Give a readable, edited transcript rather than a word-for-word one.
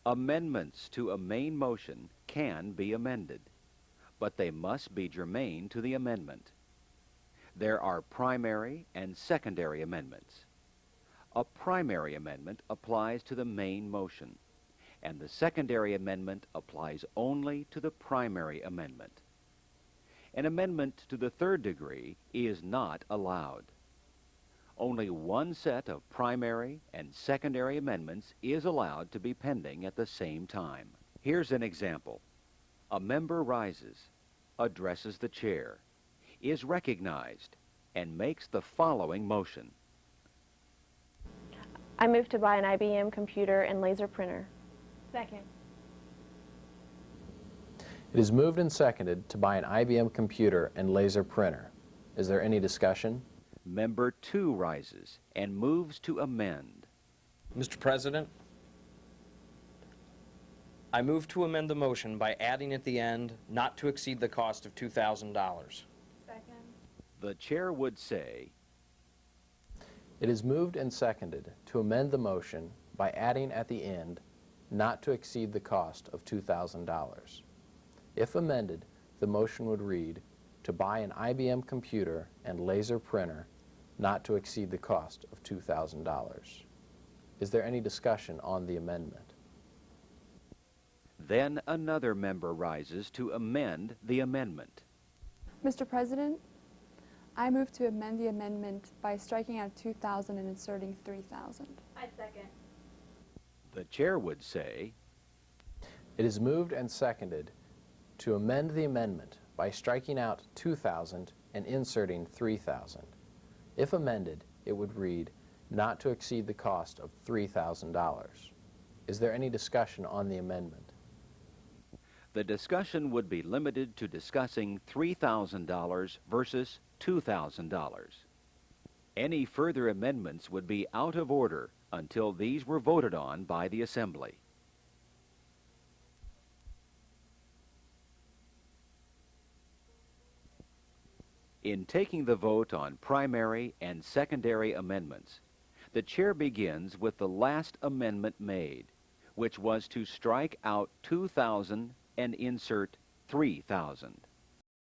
Amendments to a main motion can be amended, but they must be germane to the amendment. There are primary and secondary amendments. A primary amendment applies to the main motion, and the secondary amendment applies only to the primary amendment. An amendment to the third degree is not allowed. Only one set of primary and secondary amendments is allowed to be pending at the same time. Here's an example. A member rises, addresses the chair, is recognized, and makes the following motion. I move to buy an IBM computer and laser printer. Second. It is moved and seconded to buy an IBM computer and laser printer. Is there any discussion? Member 2 rises and moves to amend. Mr. President, I move to amend the motion by adding at the end, not to exceed the cost of $2,000. Second. The chair would say, It is moved and seconded to amend the motion by adding at the end, not to exceed the cost of $2,000. If amended, the motion would read, to buy an IBM computer and laser printer, not to exceed the cost of $2,000. Is there any discussion on the amendment? Then another member rises to amend the amendment. Mr. President, I move to amend the amendment by striking out 2,000 and inserting 3,000. I second. The chair would say, It is moved and seconded to amend the amendment by striking out 2,000 and inserting 3,000. If amended, it would read, not to exceed the cost of $3,000. Is there any discussion on the amendment? the discussion would be limited to discussing $3,000 versus $2,000. Any further amendments would be out of order until these were voted on by the Assembly. In taking the vote on primary and secondary amendments, the chair begins with the last amendment made, which was to strike out 2,000 and insert 3,000.